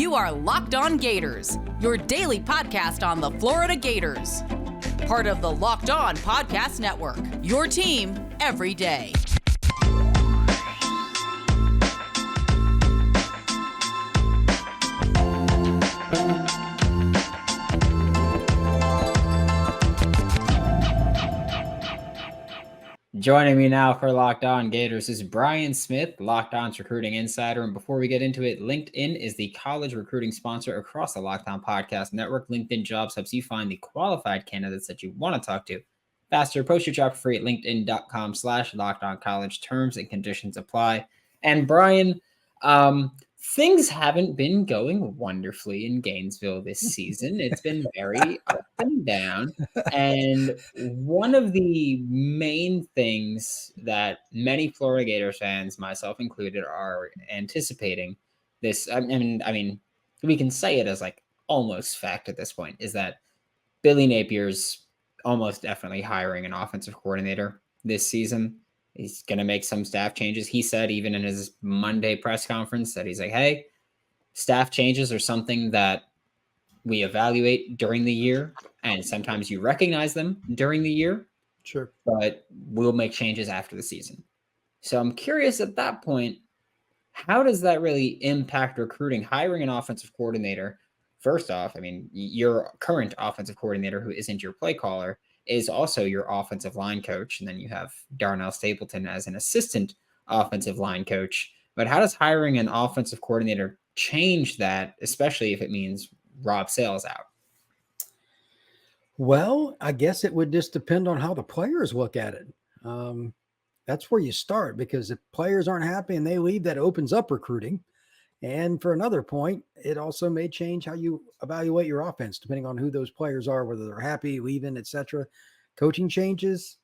You are Locked On Gators, your daily podcast on the Florida Gators. Part of the Locked On Podcast Network, your team every day. Joining me now for Locked On Gators is Brian Smith, Locked On's recruiting insider. And before we get into it, LinkedIn is the college recruiting sponsor across the Locked On Podcast Network. LinkedIn Jobs helps you find the qualified candidates that you want to talk to faster. Post your job for free at linkedin.com/LockedOnCollege. Terms and conditions apply. And Brian, things haven't been going wonderfully in Gainesville this season. It's been very up and down. And one of the main things that many Florida Gators fans, myself included, are anticipating this, I mean, we can say it as like almost fact at this point, is that Billy Napier's almost definitely hiring an offensive coordinator this season. He's going to make some staff changes. He said even in his Monday press conference that he's like, hey, staff changes are something that we evaluate during the year, and sometimes you recognize them during the year. Sure. But we'll make changes after the season. So I'm curious at that point, how does that really impact recruiting? Hiring an offensive coordinator, first off, I mean, your current offensive coordinator, who isn't your play caller, is also your offensive line coach. And then you have Darnell Stapleton as an assistant offensive line coach. But how does hiring an offensive coordinator change that, especially if it means Rob Sale's out? Well, I guess it would just depend on how the players look at it. That's where you start, because if players aren't happy and they leave, that opens up recruiting. And for another point, it also may change how you evaluate your offense, depending on who those players are, whether they're happy, leaving, etc. Coaching changes,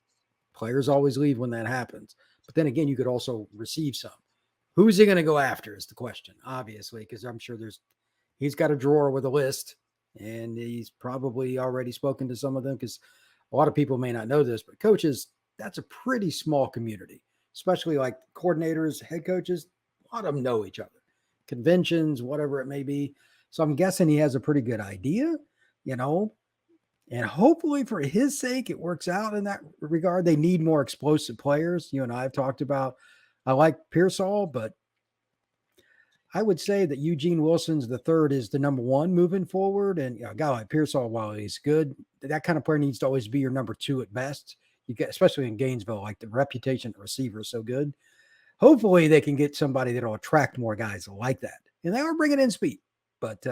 players always leave when that happens. But then again, you could also receive some. Who's he going to go after is the question, obviously, because I'm sure he's got a drawer with a list, and he's probably already spoken to some of them, because a lot of people may not know this, but coaches, that's a pretty small community, especially like coordinators, head coaches. A lot of them know each other. Conventions, whatever it may be. So I'm guessing he has a pretty good idea, and hopefully for his sake, it works out in that regard. They need more explosive players. You and I have talked about, I like Pearsall, but I would say that Eugene Wilson's the third is the number one moving forward. And a guy like Pearsall, while he's good, that kind of player needs to always be your number two at best. You get, especially in Gainesville, like the reputation of receiver is so good. Hopefully they can get somebof that'll attract more guys like that. And they are bringing in speed. But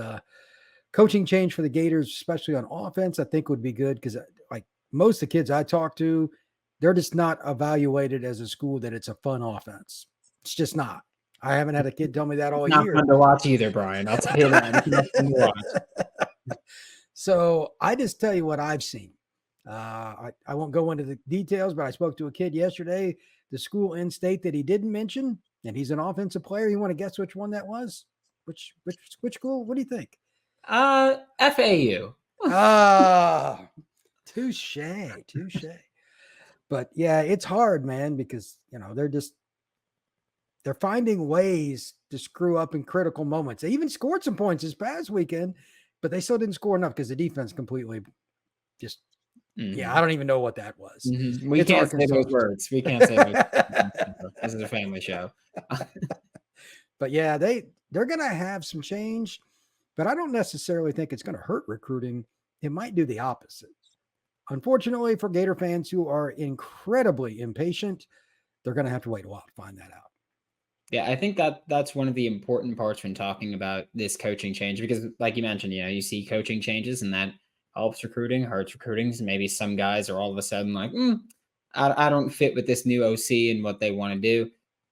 coaching change for the Gators, especially on offense, I think would be good, because like most of the kids I talk to, they're just not evaluated as a school that it's a fun offense. It's just not. I haven't had a kid tell me that all year. Not fun to watch either, Brian. I'll tell you that. It's not fun to watch. So I just tell you what I've seen. I won't go into the details, but I spoke to a kid yesterday, the school in state that he didn't mention, and he's an offensive player. You want to guess which one that was? Which school? What do you think? FAU. Touche. But yeah, it's hard, man, because they're finding ways to screw up in critical moments. They even scored some points this past weekend, but they still didn't score enough because the defense completely just. Yeah, I don't even know what that was. Mm-hmm. We can't say those words. We can't say those words. This is a family show. But yeah, they're going to have some change, but I don't necessarily think it's going to hurt recruiting. It might do the opposite. Unfortunately, for Gator fans who are incredibly impatient, they're going to have to wait a while to find that out. Yeah, I think that's one of the important parts when talking about this coaching change, because like you mentioned, you see coaching changes and that helps recruiting, hurts recruiting. So maybe some guys are all of a sudden like, I don't fit with this new OC and what they want to do.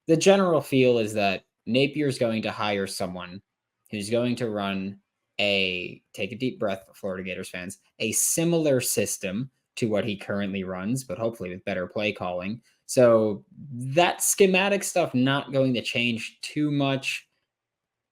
The general feel is that Napier's going to hire someone who's going to run take a deep breath, Florida Gators fans, a similar system to what he currently runs, but hopefully with better play calling. So that schematic stuff not going to change too much.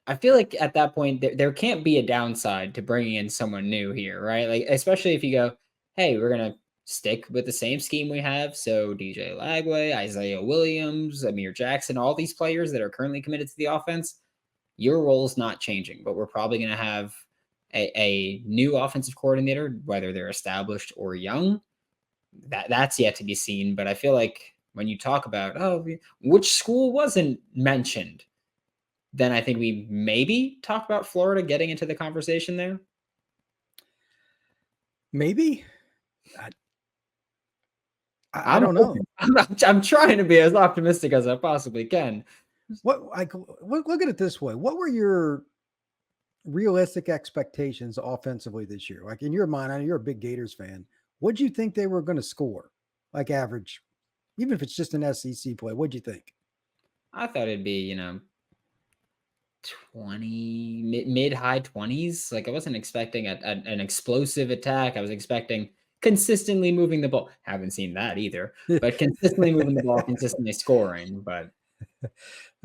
I feel like at that point, there can't be a downside to bringing in someone new here, right? Like, especially if you go, hey, we're going to stick with the same scheme we have. So DJ Lagway, Isaiah Williams, Amir Jackson, all these players that are currently committed to the offense, your role's not changing, but we're probably going to have a new offensive coordinator, whether they're established or young. That's yet to be seen. But I feel like when you talk about, which school wasn't mentioned, then I think we maybe talk about Florida getting into the conversation there. Maybe. I don't know. I'm trying to be as optimistic as I possibly can. Look at it this way. What were your realistic expectations offensively this year? Like in your mind, I know you're a big Gators fan. What'd you think they were going to score? Like average, even if it's just an SEC play, what'd you think? I thought it'd be, 20 mid high 20s. Like I wasn't expecting an explosive attack. I was expecting consistently moving the ball. Haven't seen that either, but consistently moving the ball, consistently scoring. But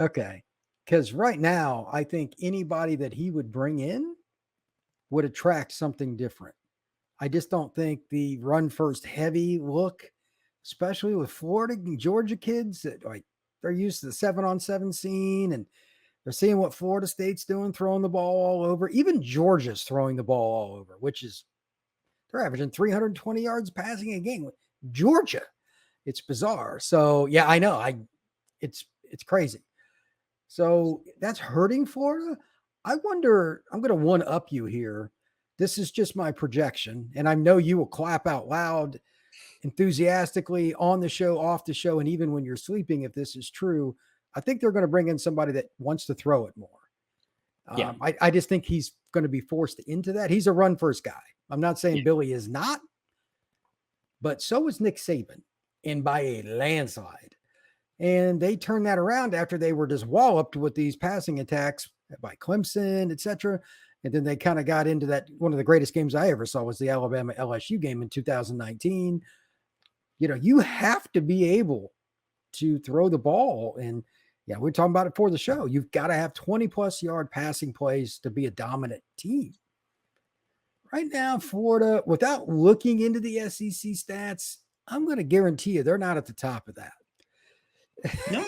okay, because right now I think anybody that he would bring in would attract something different. I just don't think the run first heavy look, especially with Florida and Georgia kids that like they're used to the 7-on-7 scene and they're seeing what Florida State's doing, throwing the ball all over. Even Georgia's throwing the ball all over, which is they're averaging 320 yards passing a game. Georgia, it's bizarre. So yeah, I know. It's crazy. So that's hurting Florida. I wonder, I'm going to one up you here. This is just my projection. And I know you will clap out loud enthusiastically on the show, off the show, and even when you're sleeping, if this is true. I think they're going to bring in somebody that wants to throw it more. Yeah. I just think he's going to be forced into that. He's a run first guy. I'm not saying Billy is not, but so is Nick Saban, and by a landslide. And they turned that around after they were just walloped with these passing attacks by Clemson, etc. And then they kind of got into that. One of the greatest games I ever saw was the Alabama LSU game in 2019. You have to be able to throw the ball. And yeah, we're talking about it for the show. You've got to have 20+ yard passing plays to be a dominant team. Right now, Florida, without looking into the SEC stats, I'm going to guarantee you they're not at the top of that. No,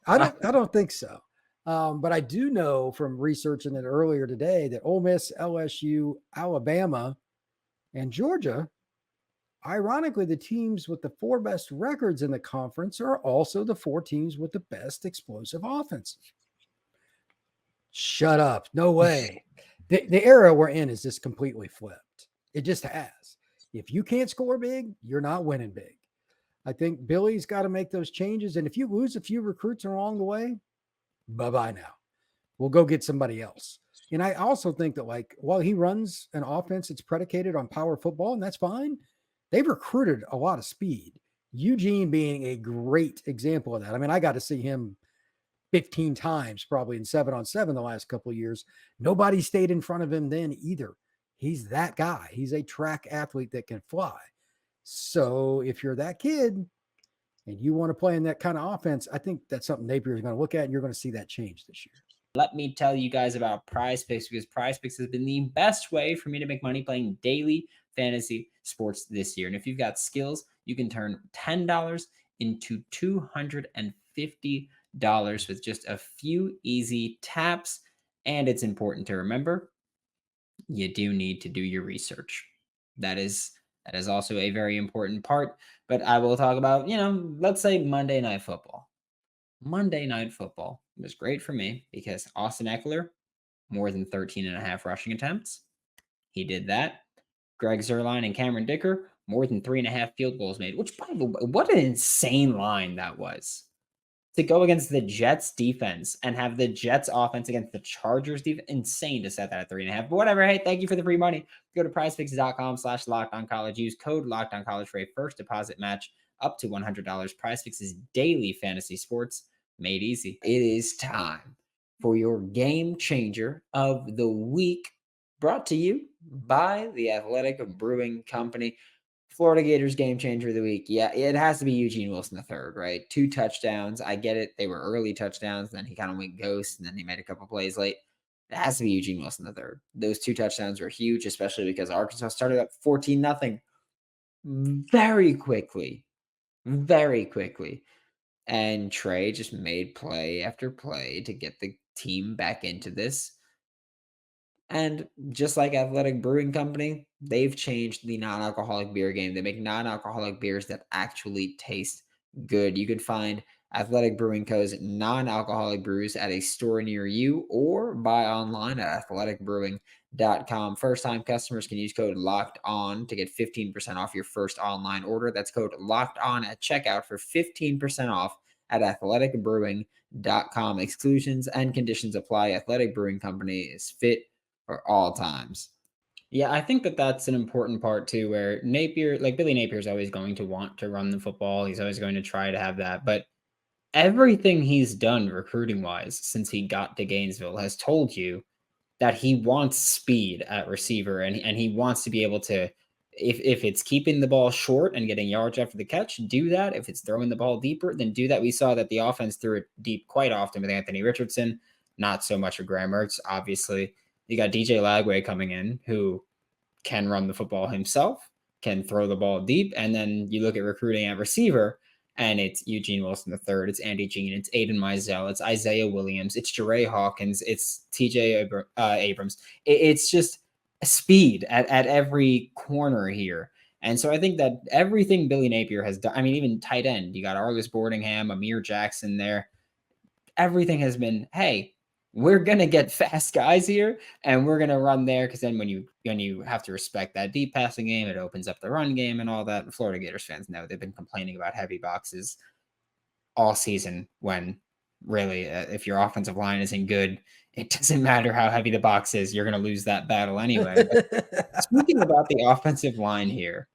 I don't think so. But I do know from researching it earlier today that Ole Miss, LSU, Alabama, and Georgia, ironically, the teams with the 4 best records in the conference are also the 4 teams with the best explosive offenses. Shut up. No way. The era we're in is just completely flipped. It just has. If you can't score big, you're not winning big. I think Billy's got to make those changes. And if you lose a few recruits along the way, bye-bye now. We'll go get somebody else. And I also think that, like, while he runs an offense that's predicated on power football, and that's fine, they've recruited a lot of speed. Eugene being a great example of that. I mean, I got to see him 15 times probably in 7-on-7 the last couple of years. Nobody stayed in front of him then either. He's that guy. He's a track athlete that can fly. So if you're that kid and you want to play in that kind of offense, I think that's something Napier is going to look at, and you're going to see that change this year. Let me tell you guys about Prize Picks, because Prize Picks has been the best way for me to make money playing daily fantasy sports this year. And if you've got skills, you can turn $10 into $250 with just a few easy taps. And it's important to remember, you do need to do your research. That is also a very important part. But I will talk about, let's say Monday Night Football. Monday Night Football was great for me because Austin Eckler, more than 13.5 rushing attempts. He did that. Greg Zuerlein and Cameron Dicker, more than 3.5 field goals made, which, by the way, what an insane line that was. To go against the Jets defense and have the Jets offense against the Chargers defense, insane to set that at 3.5. But whatever, hey, thank you for the free money. Go to prizepicks.com/lockedoncollege. Use code lockedoncollege for a first deposit match up to $100. Prize Picks is daily fantasy sports made easy. It is time for your game changer of the week, brought to you by the Athletic Brewing Company. Florida Gators game changer of the week. Yeah, it has to be Eugene Wilson III, right? 2 touchdowns. I get it. They were early touchdowns. Then he kind of went ghost, and then he made a couple plays late. It has to be Eugene Wilson III. Those 2 touchdowns were huge, especially because Arkansas started up 14-0 very quickly. And Trey just made play after play to get the team back into this. And just like Athletic Brewing Company, they've changed the non-alcoholic beer game. They make non-alcoholic beers that actually taste good. You can find Athletic Brewing Co.'s non-alcoholic brews at a store near you or buy online at athleticbrewing.com. First-time customers can use code Locked On to get 15% off your first online order. That's code Locked On at checkout for 15% off at athleticbrewing.com. Exclusions and conditions apply. Athletic Brewing Company is fit for all times. Yeah, I think that that's an important part too, where Napier, like Billy Napier, is always going to want to run the football. He's always going to try to have that. But everything he's done recruiting wise since he got to Gainesville has told you that he wants speed at receiver, and he wants to be able to, if it's keeping the ball short and getting yards after the catch, do that. If it's throwing the ball deeper, then do that. We saw that the offense threw it deep quite often with Anthony Richardson, not so much with Graham Mertz, obviously. You got DJ Lagway coming in, who can run the football himself, can throw the ball deep. And then you look at recruiting at receiver, and it's Eugene Wilson III, it's Andy Jean, it's Aiden Mizell, it's Isaiah Williams, it's Jeray Hawkins, it's TJ Abrams. It's just speed at every corner here. And so I think that everything Billy Napier has done, I mean, even tight end, you got Arlis Boardingham, Amir Jackson there. Everything has been, hey, we're gonna get fast guys here, and we're gonna run there, because then when you have to respect that deep passing game, it opens up the run game and all that. Florida Gators fans know they've been complaining about heavy boxes all season, when really, if your offensive line isn't good, it doesn't matter how heavy the box is, you're gonna lose that battle anyway. But speaking about the offensive line here,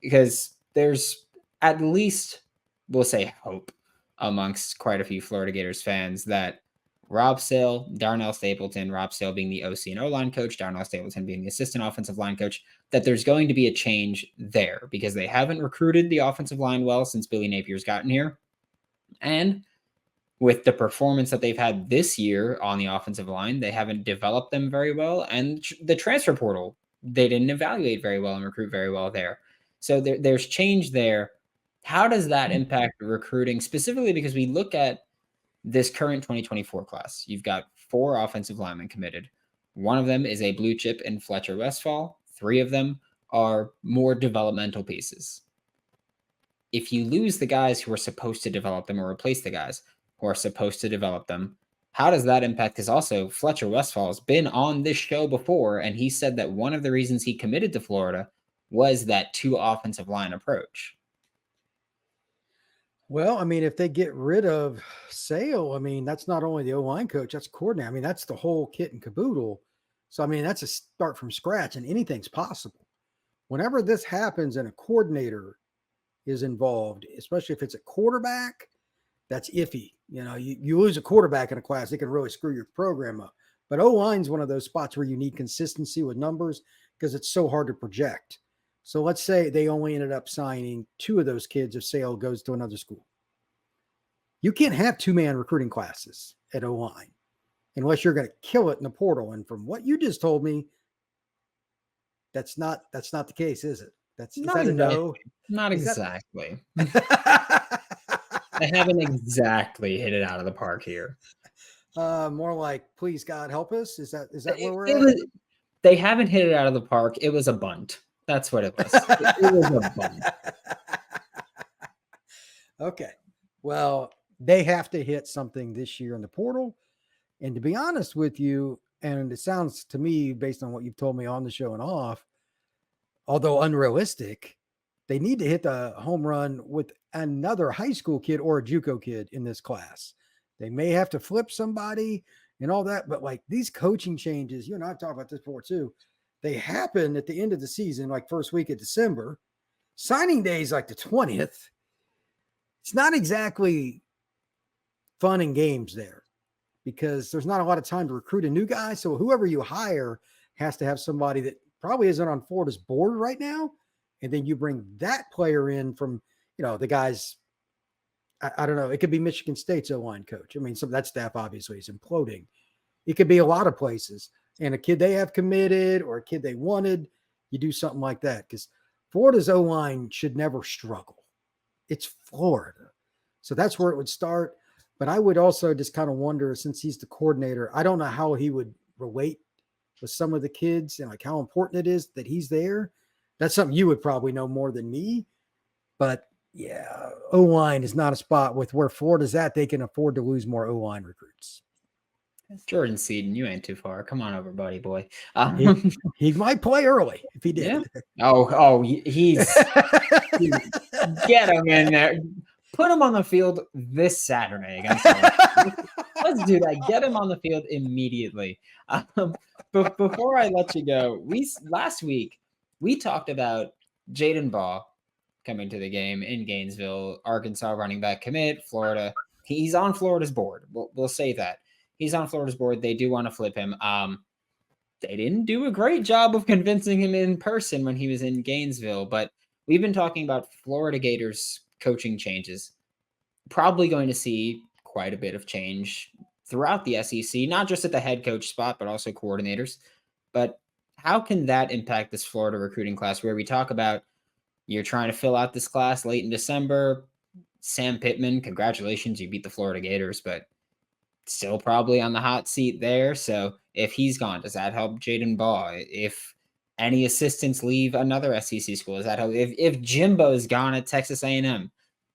because there's at least, we'll say, hope amongst quite a few Florida Gators fans that Rob Sale, Darnell Stapleton, Rob Sale being the OC and O-line coach, Darnell Stapleton being the assistant offensive line coach, that there's going to be a change there, because they haven't recruited the offensive line well since Billy Napier's gotten here. And with the performance that they've had this year on the offensive line, they haven't developed them very well. And the transfer portal, they didn't evaluate very well and recruit very well there. So there's change there. How does that impact recruiting, specifically because we look at this current 2024 class? You've got 4 offensive linemen committed. One of them is a blue chip in Fletcher Westphal. 3 of them are more developmental pieces. If you lose the guys who are supposed to develop them, or replace the guys who are supposed to develop them, how does that impact? Because also Fletcher Westphal has been on this show before, and he said that one of the reasons he committed to Florida was that 2 offensive line approach. Well, I mean, if they get rid of Sale, I mean, that's not only the O-line coach, that's coordinator. I mean, that's the whole kit and caboodle. So, I mean, that's a start from scratch, and anything's possible. Whenever this happens and a coordinator is involved, especially if it's a quarterback, that's iffy. You know, you lose a quarterback in a class, it can really screw your program up. But O-line's one of those spots where you need consistency with numbers, because it's so hard to project. So let's say they only ended up signing 2 of those kids if Sale goes to another school. You can't have 2-man recruiting classes at O-line unless you're going to kill it in the portal. And from what you just told me, that's not the case, is it? Is that a no? Not exactly. They haven't exactly hit it out of the park here. More like, please God help us. Is that where we're at? They haven't hit it out of the park. It was a bunt. That's what it was. It was a bunt. Okay. Well, they have to hit something this year in the portal. And to be honest with you, and it sounds to me, based on what you've told me on the show and off, although unrealistic, they need to hit the home run with another high school kid or a JUCO kid in this class. They may have to flip somebody and all that, but like these coaching changes, you and I talked about this before too, they happen at the end of the season, like first week of December. Signing day is like the 20th. It's not exactly fun and games there, because there's not a lot of time to recruit a new guy. So whoever you hire has to have somebody that probably isn't on Florida's board right now. And then you bring that player in from, the guys, I don't know, it could be Michigan State's O-line coach. I mean, some of that staff obviously is imploding. It could be a lot of places. And a kid they have committed or a kid they wanted, you do something like that, because Florida's O-line should never struggle. It's Florida. So that's where it would start. But I would also just kind of wonder, since he's the coordinator, I don't know how he would relate with some of the kids and like how important it is that he's there. That's something you would probably know more than me. But yeah, O-line is not a spot with where Florida's at. They can afford to lose more O-line recruits. Jordan Seaton, you ain't too far. Come on over, buddy boy. He might play early if he did. Yeah. He's get him in there. Put him on the field this Saturday against Let's do that. Get him on the field immediately. But before I let you go, last week we talked about Jaden Baugh coming to the game in Gainesville, Arkansas running back commit, Florida. He's on Florida's board. We'll say that. He's on Florida's board. They do want to flip him. They didn't do a great job of convincing him in person when he was in Gainesville, but we've been talking about Florida Gators coaching changes. Probably going to see quite a bit of change throughout the SEC, not just at the head coach spot, but also coordinators. But how can that impact this Florida recruiting class where we talk about you're trying to fill out this class late in December? Sam Pittman, congratulations, you beat the Florida Gators, but still probably on the hot seat there. So if he's gone, does that help Jaden Baugh? If any assistants leave another SEC school, does that help? If Jimbo is gone at Texas A&M,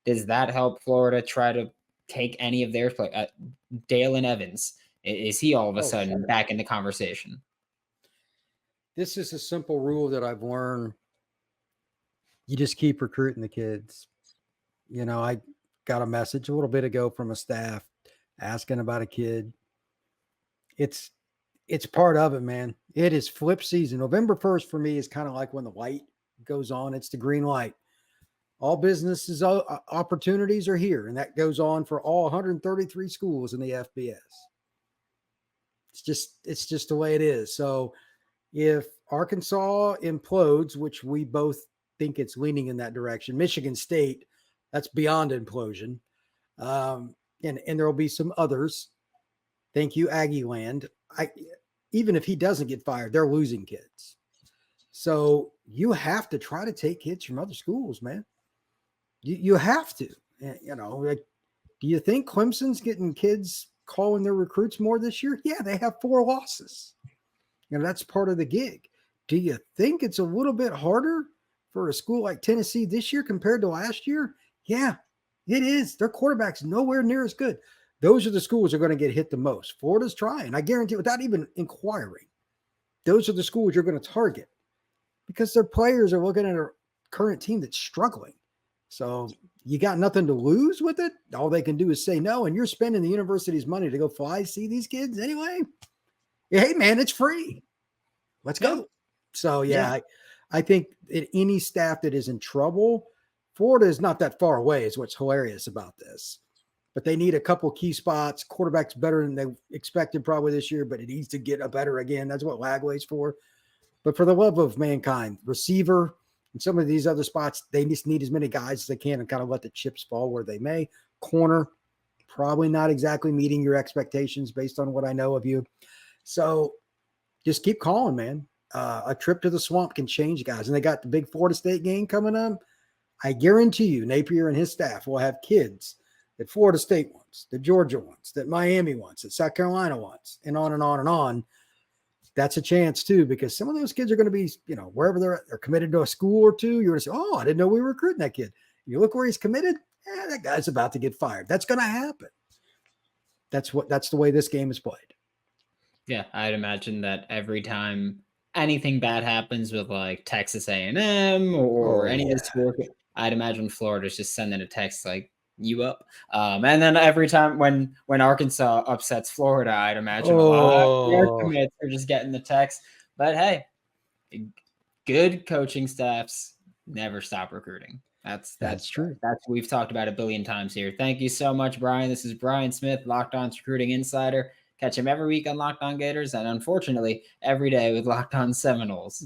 does that help Florida try to take any of their play? Dalen Evans, is he all of a sudden back in the conversation? This is a simple rule that I've learned. You just keep recruiting the kids. You know, I got a message a little bit ago from a staff asking about a kid. It's part of it, man. It is flip season. November 1st for me is kind of like when the light goes on. It's the green light. All businesses opportunities are here, and that goes on for all 133 schools in the FBS. It's just the way it is. So if Arkansas implodes, which we both think it's leaning in that direction, Michigan State, that's beyond implosion. And there will be some others. Thank you, Aggie Land. Even if he doesn't get fired, they're losing kids. So you have to try to take kids from other schools, man. You have to. You know, like, do you think Clemson's getting kids calling their recruits more this year? Yeah, they have 4 losses. You know, that's part of the gig. Do you think it's a little bit harder for a school like Tennessee this year compared to last year? Yeah, it is. Their quarterback's nowhere near as good. Those are the schools that are going to get hit the most. Florida's trying. I guarantee, without even inquiring, those are the schools you're going to target because their players are looking at a current team that's struggling. So you got nothing to lose with it. All they can do is say no, and you're spending the university's money to go fly see these kids anyway. Hey, man, it's free. Let's go. So, yeah. I think that any staff that is in trouble, Florida is not that far away is what's hilarious about this. But they need a couple key spots. Quarterback's better than they expected probably this year, but it needs to get better again. That's what Lagway's for. But for the love of mankind, receiver and some of these other spots, they just need as many guys as they can and kind of let the chips fall where they may. Corner, probably not exactly meeting your expectations based on what I know of you. So just keep calling, man. A trip to the swamp can change guys. And they got the big Florida State game coming up. I guarantee you Napier and his staff will have kids that Florida State wants, that Georgia wants, that Miami wants, that South Carolina wants, and on and on and on. That's a chance too, because some of those kids are going to be, you know, wherever they're committed to a school or two. You're going to say, oh, I didn't know we were recruiting that kid. You look where he's committed. That guy's about to get fired. That's going to happen. That's the way this game is played. Yeah, I'd imagine that every time anything bad happens with like Texas A&M or any of the schools, I'd imagine Florida's just sending a text like, you up. And then every time when Arkansas upsets Florida, I'd imagine a lot of their commits are just getting the text. But hey, good coaching staffs never stop recruiting. That's true. That's we've talked about a billion times here. Thank you so much, Brian. This is Brian Smith, Locked On Recruiting Insider. Catch him every week on Locked On Gators, and unfortunately, every day with Locked On Seminoles.